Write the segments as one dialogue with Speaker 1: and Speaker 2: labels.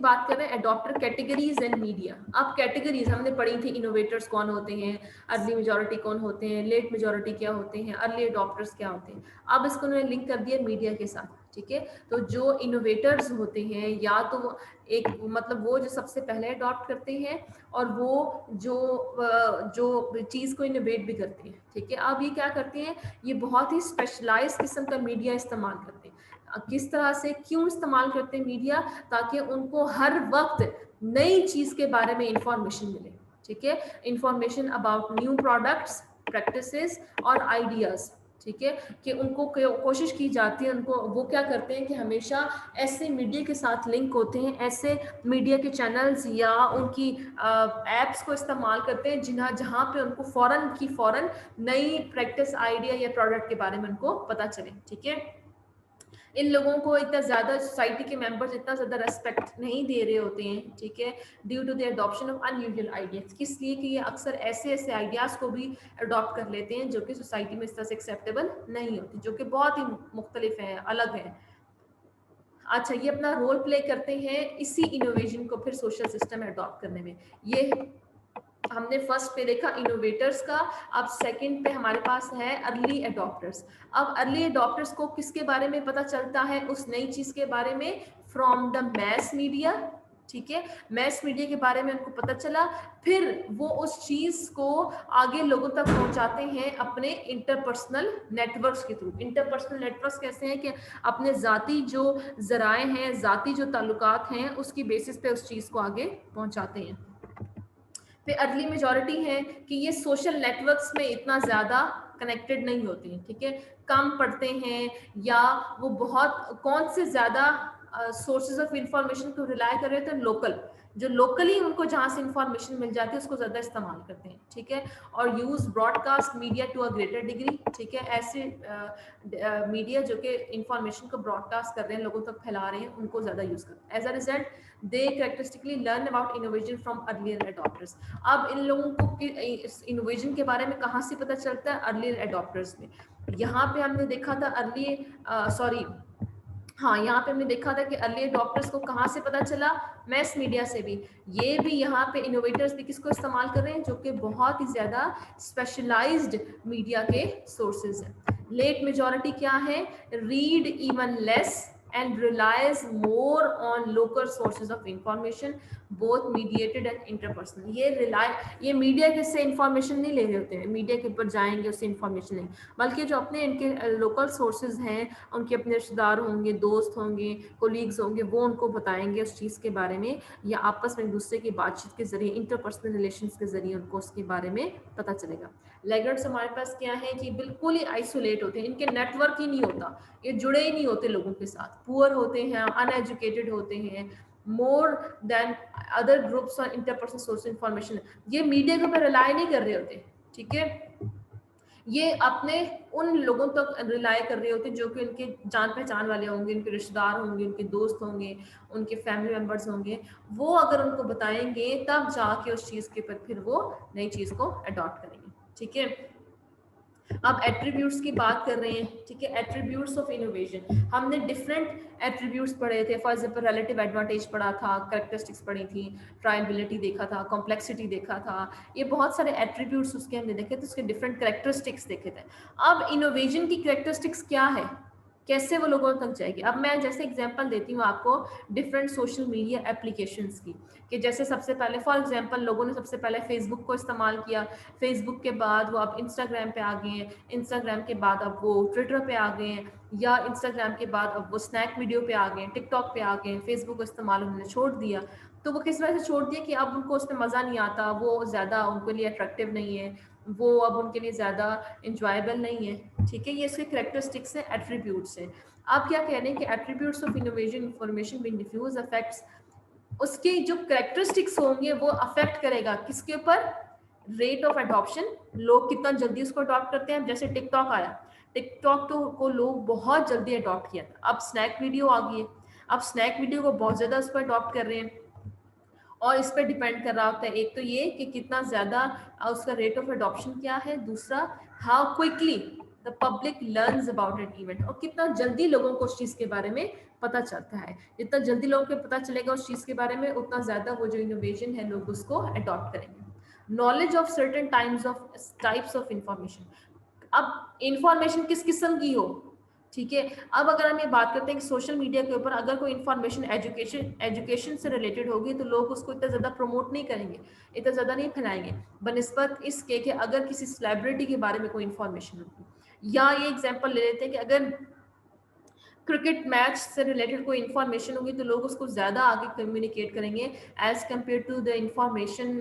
Speaker 1: बात कर रहे हैं एडॉप्टर कैटेगरीज एंड मीडिया। अब कैटेगरीज हमने पढ़ी थी, इनोवेटर्स कौन होते हैं, अर्ली मेजॉरिटी कौन होते हैं, लेट मेजॉरिटी क्या होते हैं, अर्ली एडॉप्टर्स क्या होते हैं। अब इसको उन्होंने लिंक कर दिया मीडिया के साथ, ठीक है। तो जो इनोवेटर्स होते हैं या तो वो एक मतलब वो जो सबसे पहले अडॉप्ट करते हैं और वो जो चीज़ को इनोवेट भी करते हैं, ठीक है। अब ये क्या करते हैं, ये बहुत ही स्पेशलाइज किस्म का मीडिया इस्तेमाल करते हैं। किस तरह से, क्यों इस्तेमाल करते हैं मीडिया, ताकि उनको हर वक्त नई चीज के बारे में इंफॉर्मेशन मिले, ठीक है। Information about new products, practices और आइडियाज, ठीक है। कि उनको कोशिश की जाती है, उनको वो क्या करते हैं कि हमेशा ऐसे मीडिया के साथ लिंक होते हैं, ऐसे मीडिया के चैनल्स या उनकी एप्स को इस्तेमाल करते हैं जहाँ पे उनको फौरन नई प्रैक्टिस, आइडिया या प्रोडक्ट के बारे में उनको पता चले, ठीक है। इन लोगों को इतना ज्यादा सोसाइटी के मेंबर्स इतना ज्यादा रेस्पेक्ट नहीं दे रहे होते हैं, ठीक है, due to the adoption of unusual ideas. किस लिए कि ये अक्सर ऐसे ऐसे आइडियाज को भी अडॉप्ट कर लेते हैं जो कि सोसाइटी में इस तरह से एक्सेप्टेबल नहीं होती, जो कि बहुत ही मुख्तलिफ है, अलग है। अच्छा, ये अपना रोल प्ले करते हैं इसी इनोवेशन को फिर सोशल सिस्टम में अडॉप्ट करने में। ये हमने फर्स्ट पे देखा इनोवेटर्स का, अब सेकंड पे हमारे पास है अर्ली अडॉप्टर्स। अब अर्ली अडॉप्टर्स को किसके बारे में पता चलता है, उस नई चीज के बारे में, फ्रॉम द मैस मीडिया, ठीक है। मैस मीडिया के बारे में उनको पता चला, फिर वो उस चीज को आगे लोगों तक पहुंचाते हैं अपने इंटरपर्सनल नेटवर्क्स के थ्रू। इंटरपर्सनल नेटवर्क्स कैसे हैं कि अपने जाती जो जराए हैं, जाती जो ताल्लुकात हैं, उसकी बेसिस पे उस चीज को आगे पहुंचाते हैं। पे अर्ली मेजॉरिटी है कि ये सोशल नेटवर्क्स में इतना ज़्यादा कनेक्टेड नहीं होती हैं, ठीक है, कम पढ़ते हैं, या वो बहुत कौन से ज़्यादा सोर्सेज ऑफ इंफॉर्मेशन को रिलाय कर रहे थे, लोकल, जो लोकली उनको जहाँ से इंफॉर्मेशन मिल जाती है उसको ज़्यादा इस्तेमाल करते हैं, ठीक है। और use broadcast media to a greater degree, ठीक है। ऐसे मीडिया जो कि इंफॉर्मेशन को ब्रॉडकास्ट कर रहे हैं, लोगों तक फैला रहे हैं, उनको ज़्यादा यूज़ करते हैं। As a result they characteristically learn about innovation from earlier adopters. अब इन लोगों को इस इनोवेशन के बारे में कहाँ से पता चलता है, अर्लियर एडॉप्टर्स में। यहाँ पे हमने देखा था यहाँ पे हमने देखा था कि अर्ली एडॉप्टर्स को कहाँ से पता चला, मैस मीडिया से भी। ये भी यहाँ पे इनोवेटर्स भी किसको इस्तेमाल कर रहे हैं, जो कि बहुत ही ज्यादा स्पेशलाइज्ड मीडिया के सोर्सेज हैं। लेट मेजॉरिटी क्या है, read even less and relies more on local sources of information, both mediated and interpersonal। ये मीडिया के से इंफॉर्मेशन नहीं ले रहे होते हैं, मीडिया के ऊपर जाएंगे उससे इंफॉर्मेशन नहीं, बल्कि जो अपने इनके लोकल सोर्सेज हैं, उनके अपने रिश्तेदार होंगे, दोस्त होंगे, कोलीग्स होंगे, वो उनको बताएंगे उस चीज़ के बारे में, या आपस में एक दूसरे की बातचीत के जरिए, इंटरपर्सनल रिलेशंस के जरिए उनको उसके बारे में पता चलेगा। लैगर्ड्स हमारे पास क्या है कि बिल्कुल ही आइसोलेट होते हैं, इनके नेटवर्क ही नहीं होता, ये जुड़े ही नहीं होते लोगों के साथ, पुअर होते हैं, अनएजुकेटेड होते हैं, मोर देन अदर ग्रुप्स और इंटरपर्सनल सोर्स इंफॉर्मेशन। ये मीडिया के ऊपर रिलाय नहीं कर रहे होते, ठीक है। ये अपने उन लोगों तक रिलाय कर रहे होते जो कि उनके जान पहचान वाले होंगे, उनके रिश्तेदार होंगे, उनके दोस्त होंगे, उनके फैमिली मेंबर्स होंगे, वो अगर उनको बताएंगे तब जाके उस चीज़ के ऊपर फिर वो नई चीज़ को अडॉप्ट करेंगे, ठीक है। अब एट्रीब्यूट्स की बात कर रहे हैं, ठीक है। एट्रीब्यूट्स ऑफ इनोवेशन, हमने डिफरेंट एट्रीब्यूट्स पढ़े थे। फॉर एग्जांपल रिलेटिव एडवांटेज पढ़ा था, कैरेक्टरिस्टिक्स पढ़ी थी, ट्रायबिलिटी देखा था, कॉम्प्लेक्सिटी देखा था, ये बहुत सारे एट्रीब्यूट्स उसके हमने देखे थे, उसके डिफरेंट कैरेक्टरिस्टिक्स देखे थे। अब इनोवेशन की कैरेक्टरिस्टिक्स क्या है, कैसे वो लोगों तक जाएगी। अब मैं जैसे एग्जांपल देती हूँ आपको डिफरेंट सोशल मीडिया एप्लीकेशंस की, कि जैसे सबसे पहले फॉर एग्जांपल लोगों ने सबसे पहले फेसबुक को इस्तेमाल किया, फेसबुक के बाद वो अब इंस्टाग्राम पे आ गए हैं, इंस्टाग्राम के बाद अब वो ट्विटर पे आ गए हैं, या इंस्टाग्राम के बाद अब वो स्नैक वीडियो पे आ गए हैं, टिकटॉक पे आ गए हैं। फेसबुक को इस्तेमाल उन्होंने छोड़ दिया, तो वो किस वजह से छोड़ दिया कि अब उनको उसमें मज़ा नहीं आता, वो ज़्यादा उनके लिए अट्रैक्टिव नहीं है, वो अब उनके लिए ज़्यादा इंजॉयबल नहीं है, ठीक है। ये इसके करेक्टरिस्टिक्स हैं, एट्रीब्यूट्स हैं। आप क्या कह रहे हैं कि attributes of innovation information being diffuse affects, उसके जो करेक्टरिस्टिक्स होंगे वो अफेक्ट करेगा किसके ऊपर, रेट ऑफ अडॉप्शन, लोग कितना जल्दी उसको अडॉप्ट करते हैं। जैसे टिकटॉक आया, टिकटॉक तो को लोग बहुत जल्दी अडॉप्ट किया था, अब स्नैक वीडियो आ गई है, अब स्नैक वीडियो को बहुत ज़्यादा उस पर अडॉप्ट कर रहे हैं, और इस पर डिपेंड कर रहा होता है एक तो ये कि कितना ज़्यादा उसका रेट ऑफ अडॉप्शन क्या है, दूसरा how quickly the public learns about an event, और कितना जल्दी लोगों को उस चीज़ के बारे में पता चलता है। जितना जल्दी लोगों को पता चलेगा उस चीज़ के बारे में, उतना ज़्यादा वो जो इनोवेशन है लोग उसको अडॉप्ट करेंगे। Knowledge of certain types of information. अब इंफॉर्मेशन किस किस्म की हो, ठीक है। अब अगर हम ये बात करते हैं कि सोशल मीडिया के ऊपर अगर कोई इंफॉर्मेशन एजुकेशन से रिलेटेड होगी तो लोग उसको इतना ज़्यादा प्रमोट नहीं करेंगे, इतना ज़्यादा नहीं फैलाएंगे, बनस्बत इसके कि अगर किसी सेलिब्रिटी के बारे में कोई इंफॉर्मेशन होगी। या ये एग्जांपल ले लेते हैं कि अगर क्रिकेट मैच से रिलेटेड कोई इन्फॉर्मेशन होगी तो लोग उसको ज़्यादा आगे कम्युनिकेट करेंगे as compare to the information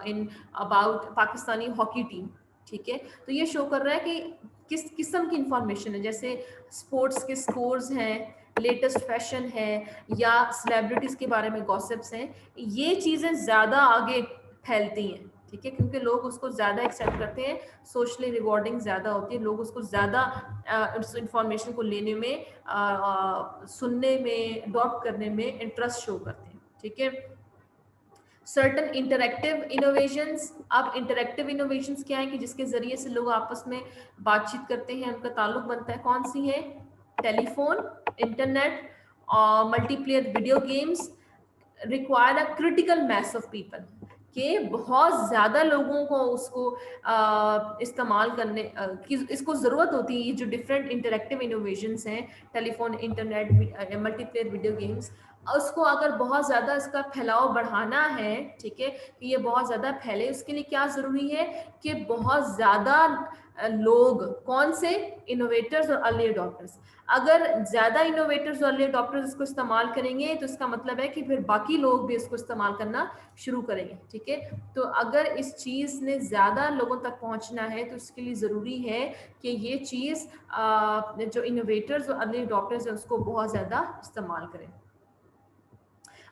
Speaker 1: in about Pakistani hockey team, ठीक है। तो ये शो कर रहा है कि किस किस्म की इंफॉर्मेशन है, जैसे स्पोर्ट्स के स्कोर्स हैं, लेटेस्ट फैशन है, या सेलिब्रिटीज़ के बारे में गॉसिप्स हैं, ये चीज़ें ज़्यादा आगे फैलती हैं, ठीक है, क्योंकि लोग उसको ज़्यादा एक्सेप्ट करते हैं, सोशली रिवॉर्डिंग ज़्यादा होती है, लोग उसको ज़्यादा उस इंफॉर्मेशन को लेने में, सुनने में, अडॉप्ट करने में इंटरेस्ट शो करते हैं, ठीक है। Certain interactive innovations. अब इंटरेक्टिव इनोवेशंस क्या है कि जिसके जरिए से लोग आपस में बातचीत करते हैं, उनका ताल्लुक बनता है, कौन सी है? टेलीफोन, इंटरनेट और multiplayer video games require a critical mass of people, कि बहुत ज़्यादा लोगों को उसको इस्तेमाल करने की इसको ज़रूरत होती है। जो डिफरेंट इंटरेक्टिव इनोवेशंस हैं, telephone, internet, multiplayer video games, उसको अगर बहुत ज़्यादा इसका फैलाव बढ़ाना है, ठीक है, कि ये बहुत ज़्यादा फैले, उसके लिए क्या ज़रूरी है कि बहुत ज़्यादा लोग, कौन से? इनोवेटर्स और अर्ली अडॉप्टर्स। अगर ज़्यादा इनोवेटर्स और अर्ली अडॉप्टर्स इसको इस्तेमाल करेंगे तो इसका मतलब है कि फिर बाकी लोग भी इसको इस्तेमाल करना शुरू करेंगे, ठीक है। तो अगर इस चीज़ ने ज़्यादा लोगों तक पहुंचना है तो इसके लिए ज़रूरी है कि ये चीज़ जो इनोवेटर्स और अर्ली अडॉप्टर्स हैं उसको बहुत ज़्यादा इस्तेमाल करें।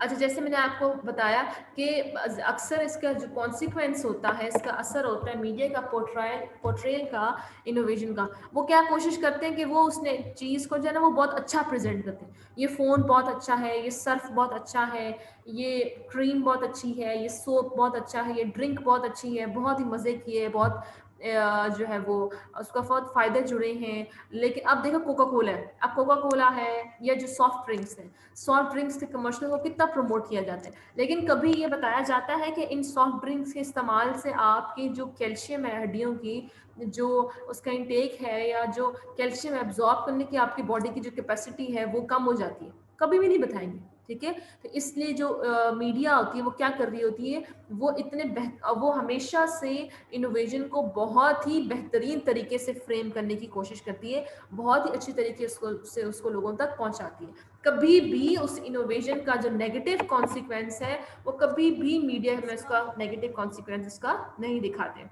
Speaker 1: अच्छा, जैसे मैंने आपको बताया कि अक्सर इसका जो कॉन्सिक्वेंस होता है, इसका असर होता है मीडिया का पोर्ट्रेल का, इनोवेशन का। वो क्या कोशिश करते हैं कि वो उसने चीज़ को जो है ना वो बहुत अच्छा प्रेजेंट करते हैं। ये फ़ोन बहुत अच्छा है, ये सर्फ बहुत अच्छा है, ये क्रीम बहुत अच्छी है, ये सोप बहुत अच्छा है, ये ड्रिंक बहुत अच्छी है, बहुत ही मज़े की है, बहुत जो है वो उसका बहुत फ़ायदे जुड़े हैं। लेकिन अब देखो कोका कोला है, अब कोका कोला है या जो सॉफ्ट ड्रिंक्स हैं, सॉफ्ट ड्रिंक्स के कमर्शियल को कितना प्रमोट किया जाता है, लेकिन कभी ये बताया जाता है कि इन सॉफ्ट ड्रिंक्स के इस्तेमाल से आपकी जो कैल्शियम है हड्डियों की, जो उसका इंटेक है या जो कैल्शियम एब्जॉर्ब करने की आपकी बॉडी की जो कैपेसिटी है वो कम हो जाती है? कभी भी नहीं बताएंगे, ठीक है। तो इसलिए जो मीडिया होती है वो क्या कर रही होती है, वो हमेशा से इनोवेशन को बहुत ही बेहतरीन तरीके से फ्रेम करने की कोशिश करती है, बहुत ही अच्छी तरीके से उसको लोगों तक पहुंचाती है। कभी भी उस इनोवेशन का जो नेगेटिव कॉन्सिक्वेंस है वो कभी भी मीडिया में उसका नेगेटिव कॉन्सिक्वेंस उसका नहीं दिखाते।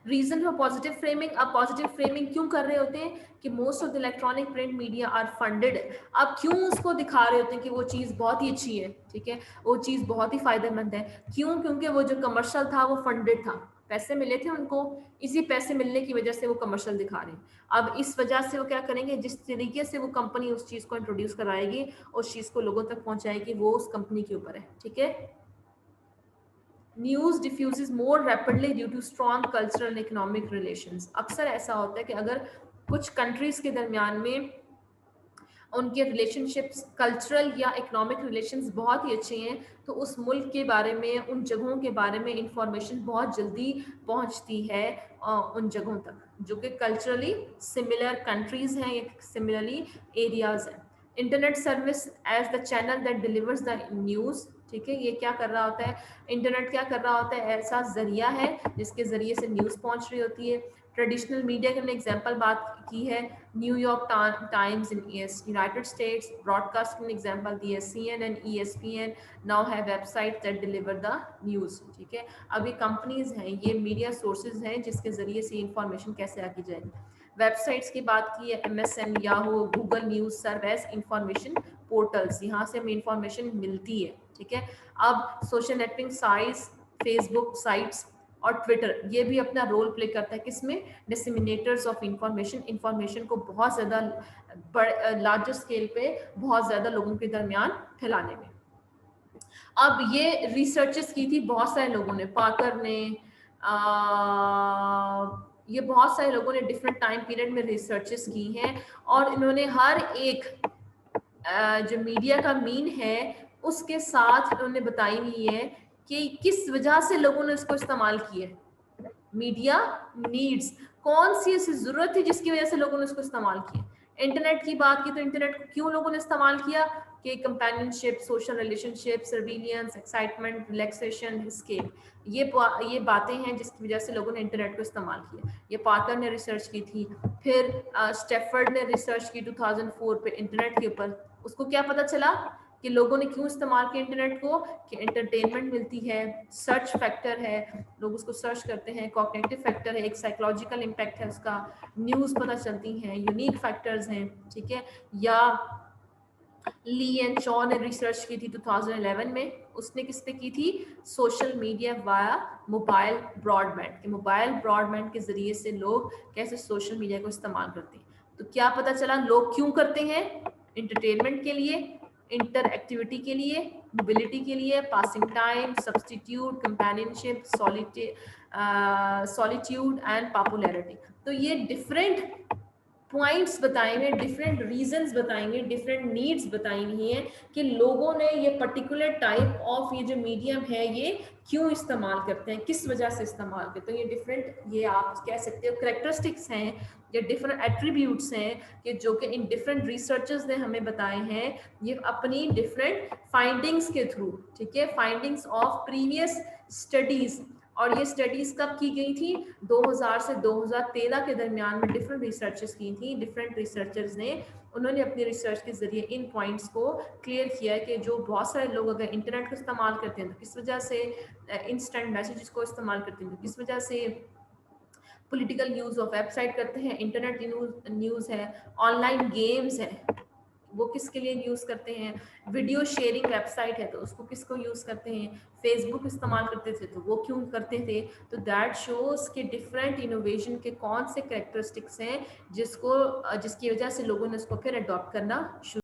Speaker 1: Reason for positive framing. अब पॉजिटिव फ्रेमिंग क्यों कर रहे होते हैं कि most of the electronic print media are funded. अब क्यों उसको दिखा रहे होते हैं कि वो चीज़ बहुत ही अच्छी है, ठीक है, वो चीज़ बहुत ही फायदेमंद है, क्यों? क्योंकि वो जो कमर्शियल था वो फंडेड था, पैसे मिले थे उनको, इसी पैसे मिलने की वजह से वो कमर्शियल दिखा रहे हैं। अब इस वजह से वो क्या करेंगे, जिस तरीके से वो कंपनी उस चीज़ को इंट्रोड्यूस कराएगी, उस चीज़ को लोगों तक पहुंचाएगी, वो उस कंपनी के ऊपर है, ठीक है। News diffuses more rapidly due to strong cultural and economic relations. अक्सर ऐसा होता है कि अगर कुछ कंट्रीज के दरमियान में उनके रिलेशनशिप्स, कल्चरल या इकोनॉमिक रिलेशंस बहुत ही अच्छे हैं तो उस मुल्क के बारे में, उन जगहों के बारे में इंफॉर्मेशन बहुत जल्दी पहुंचती है उन जगहों तक जो कि कल्चरली सिमिलर कंट्रीज हैं या सिमिलरली एरियाज हैं। Internet service as the channel that delivers the news, ठीक है। ये क्या कर रहा होता है, इंटरनेट क्या कर रहा होता है, ऐसा जरिया है जिसके जरिए से न्यूज़ पहुंच रही होती है। ट्रेडिशनल मीडिया की हमने एग्जांपल बात की है, New York Times in United States, broadcasting example दी है, CNN, ESPN now have website that deliver the news, ठीक है। अब ये कंपनीज हैं, ये मीडिया सोर्सेज हैं जिसके जरिए से इंफॉर्मेशन कैसे आगे जाएगी। वेबसाइट्स की बात की है, MSN, Yahoo, Google news serve as information portals, यहाँ से हमें इंफॉर्मेशन मिलती है, ठीक है। अब social networking sites, Facebook sites और ट्विटर, ये भी अपना रोल प्ले करता है किसमें, डिसेमिनेटर्स ऑफ इंफॉर्मेशन, इंफॉर्मेशन को बहुत ज़्यादा लार्जर स्केल पे बहुत ज़्यादा लोगों के दरमियान फैलाने में। अब ये रिसर्चेस की थी बहुत सारे लोगों ने, पाकर ने, ये बहुत सारे लोगों ने डिफरेंट टाइम पीरियड में रिसर्चेस की हैं और इन्होंने हर एक जो मीडिया का मीन है उसके साथ उन्होंने बताई हुई है कि किस वजह से लोगों ने इसको इस्तेमाल किया है। मीडिया नीड्स, कौन सी ऐसी जरूरत थी जिसकी वजह से लोगों ने इसको इस्तेमाल किया। इंटरनेट की बात की तो इंटरनेट को क्यों लोगों ने इस्तेमाल किया कि companionship, social relationship, surveillance, excitement, relaxation, escape, ये बातें हैं जिसकी वजह से लोगों ने इंटरनेट को इस्तेमाल किया। ये पार्कर ने रिसर्च की थी। फिर स्टेफर्ड ने रिसर्च की 2004 पे इंटरनेट के ऊपर। उसको क्या पता चला कि लोगों ने क्यों इस्तेमाल किया इंटरनेट को, कि एंटरटेनमेंट मिलती है, सर्च फैक्टर है, लोग उसको सर्च करते हैं, कॉग्निटिव फैक्टर है, एक साइकोलॉजिकल इम्पैक्ट है उसका, न्यूज़ पता चलती हैं, यूनिक फैक्टर्स हैं, ठीक है। या ली एंड शॉ ने रिसर्च की थी 2011 में। उसने किस पे की थी, social media via mobile broadband, mobile broadband के जरिए से लोग कैसे सोशल मीडिया को इस्तेमाल करते हैं। तो क्या पता चला लोग क्यों करते हैं, एंटरटेनमेंट के लिए, इंटर एक्टिविटी के लिए, मोबिलिटी के लिए, passing time, substitute, companionship, solitude and popularity. तो ये डिफरेंट पॉइंट्स बताएंगे, डिफरेंट रीजंस बताएंगे, डिफरेंट नीड्स बताई हुई हैं कि लोगों ने ये पर्टिकुलर टाइप ऑफ ये जो मीडियम है ये क्यों इस्तेमाल करते हैं, किस वजह से इस्तेमाल करते हैं। ये डिफरेंट, ये आप कह सकते हो करेक्टरिस्टिक्स हैं या डिफरेंट एट्रीब्यूट्स हैं कि जो कि इन डिफरेंट रिसर्चर्स ने हमें बताए हैं, ये अपनी डिफरेंट फाइंडिंग्स के थ्रू, ठीक है, फाइंडिंग्स ऑफ प्रीवियस स्टडीज। और ये स्टडीज कब की गई थी, 2000 से 2013 के दरमियान में डिफरेंट रिसर्चेस की थी। डिफरेंट रिसर्चर्स ने, उन्होंने अपनी रिसर्च के जरिए इन पॉइंट्स को क्लियर किया है कि जो बहुत सारे लोग अगर इंटरनेट को इस्तेमाल करते हैं तो किस वजह से, इंस्टेंट मैसेजेस को इस्तेमाल करते हैं तो किस वजह से, पॉलिटिकल न्यूज़ और वेबसाइट करते हैं, इंटरनेट न्यूज़ है, ऑनलाइन गेम्स है, वो किसके लिए यूज़ करते हैं, वीडियो शेयरिंग वेबसाइट है तो उसको किसको यूज़ करते हैं, फेसबुक इस्तेमाल करते थे तो वो क्यों करते थे। तो दैट शोज के डिफरेंट इनोवेशन के कौन से कैरेक्टरिस्टिक्स हैं जिसको जिसकी वजह से लोगों ने उसको फिर अडॉप्ट करना शुरू